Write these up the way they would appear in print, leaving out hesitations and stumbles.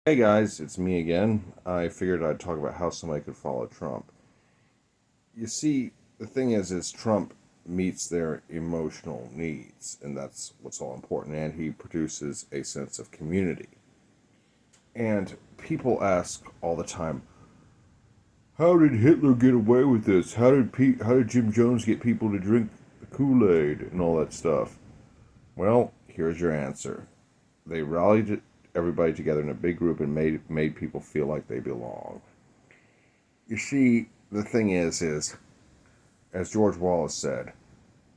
Hey guys, it's me again. I figured I'd talk about how somebody could follow Trump. You see, the thing is Trump meets their emotional needs, and that's what's all important. And he produces a sense of community. And people ask all the time, "How did Hitler get away with this? How did Jim Jones get people to drink the Kool-Aid and all that stuff?" Well, here's your answer. They rallied everybody together in a big group and made people feel like they belong. You see, the thing is, as George Wallace said,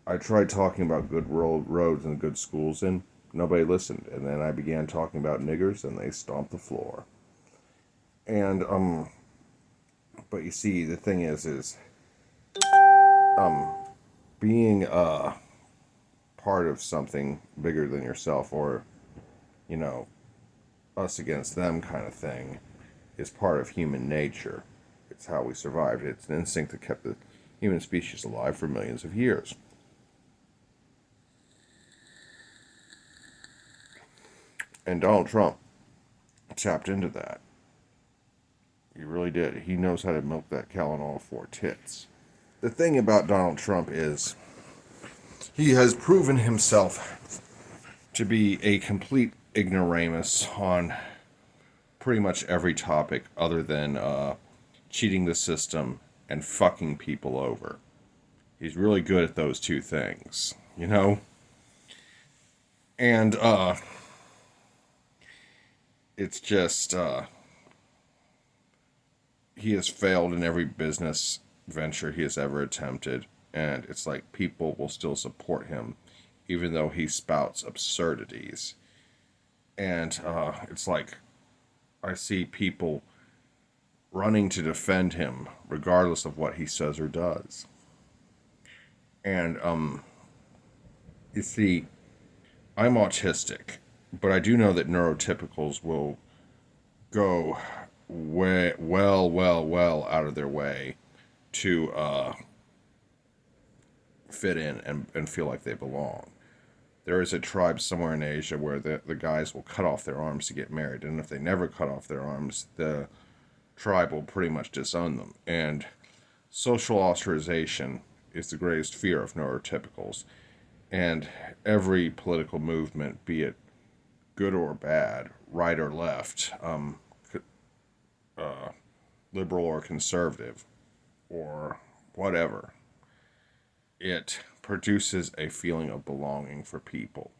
I tried talking about good roads and good schools, and nobody listened. And then I began talking about niggers, and they stomped the floor. And but you see, the thing is um, being part of something bigger than yourself, or you know, us against them kind of thing, is part of human nature. It's how we survived. It's an instinct that kept the human species alive for millions of years. And Donald Trump tapped into that. He really did. He knows how to milk that cow on all four tits. The thing about Donald Trump is he has proven himself to be a complete ignoramus on pretty much every topic other than cheating the system and fucking people over. He's really good at those two things, you know? And it's just he has failed in every business venture he has ever attempted, and it's like people will still support him even though he spouts absurdities. And it's like I see people running to defend him regardless of what he says or does. And you see, I'm autistic, but I do know that neurotypicals will go well out of their way to fit in and feel like they belong. There is a tribe somewhere in Asia where the guys will cut off their arms to get married, and if they never cut off their arms, the tribe will pretty much disown them. And social ostracization is the greatest fear of neurotypicals. And every political movement, be it good or bad, right or left, uh, liberal or conservative, or whatever, it produces a feeling of belonging for people,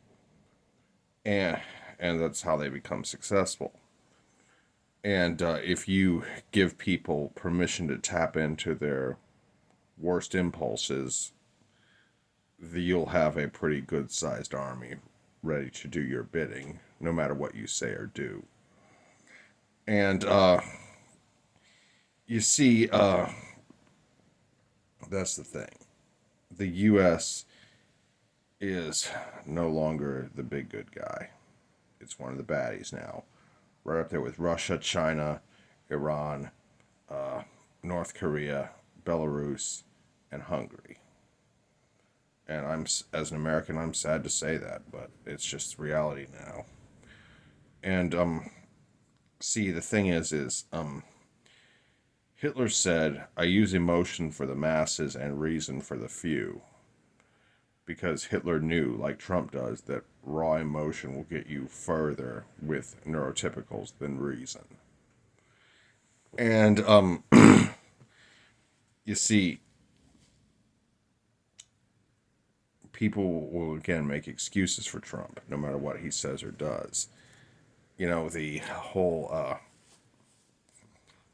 and that's how they become successful. And if you give people permission to tap into their worst impulses, you'll have a pretty good sized army ready to do your bidding, no matter what you say or do. And you see, that's the thing. The U.S. is no longer the big good guy. It's one of the baddies now, right up there with Russia, China, Iran, uh, North Korea, Belarus, and Hungary. And as an American, I'm sad to say that, but it's just reality now. And see, the thing is Hitler said, "I use emotion for the masses and reason for the few." Because Hitler knew, like Trump does, that raw emotion will get you further with neurotypicals than reason. And you see, people will again make excuses for Trump, no matter what he says or does. You know, the whole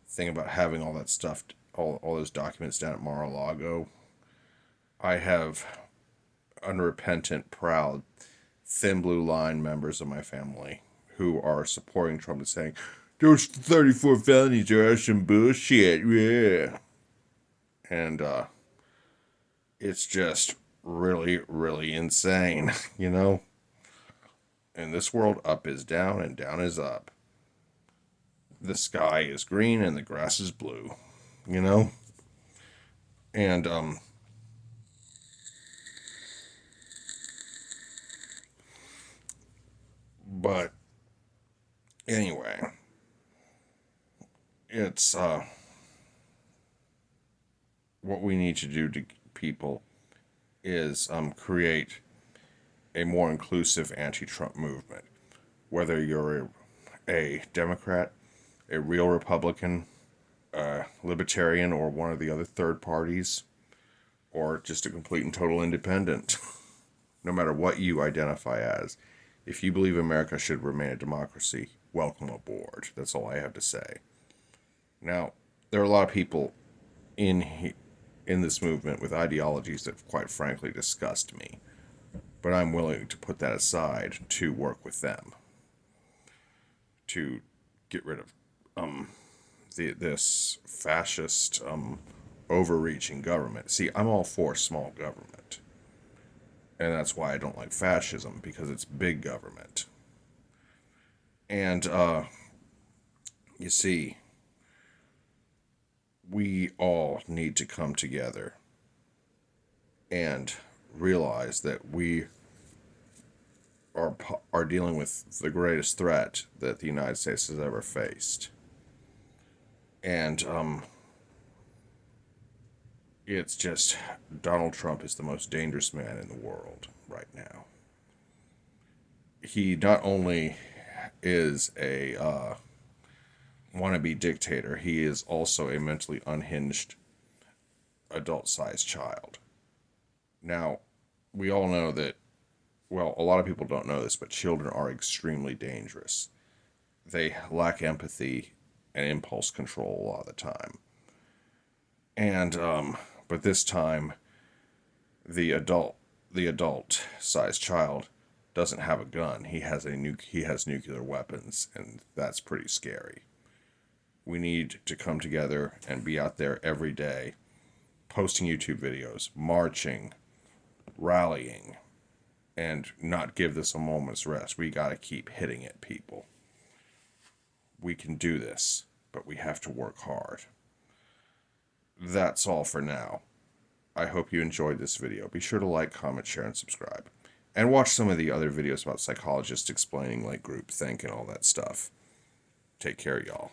thing about having all that stuff, all those documents down at Mar-a-Lago. I have unrepentant, proud, thin blue line members of my family who are supporting Trump and saying, "Those 34 felonies are some bullshit, yeah." And it's just really insane, you know? In this world, up is down and down is up. The sky is green and the grass is blue, you know? And, but anyway, it's what we need to do to people is create a more inclusive anti-Trump movement. Whether you're a Democrat, a real Republican, a Libertarian, or one of the other third parties, or just a complete and total independent, no matter what you identify as, if you believe America should remain a democracy, welcome aboard. That's all I have to say. Now, there are a lot of people in this movement with ideologies that, quite frankly, disgust me. But I'm willing to put that aside to work with them to get rid of this fascist, overreaching government. See, I'm all for small government, and that's why I don't like fascism, because it's big government. And you see, we all need to come together and realize that we are dealing with the greatest threat that the United States has ever faced. And it's just, Donald Trump is the most dangerous man in the world right now. He not only is a wannabe dictator, he is also a mentally unhinged adult-sized child. Now, we all know that, well, a lot of people don't know this, but children are extremely dangerous. They lack empathy and impulse control a lot of the time. And, but this time, the adult-sized child doesn't have a gun. He has nuclear weapons, and that's pretty scary. We need to come together and be out there every day, posting YouTube videos, marching, rallying, and not give this a moment's rest. We got to keep hitting it, people. We can do this, but we have to work hard. That's all for now. I hope you enjoyed this video. Be sure to like, comment, share, and subscribe. And watch some of the other videos about psychologists explaining like groupthink and all that stuff. Take care, y'all.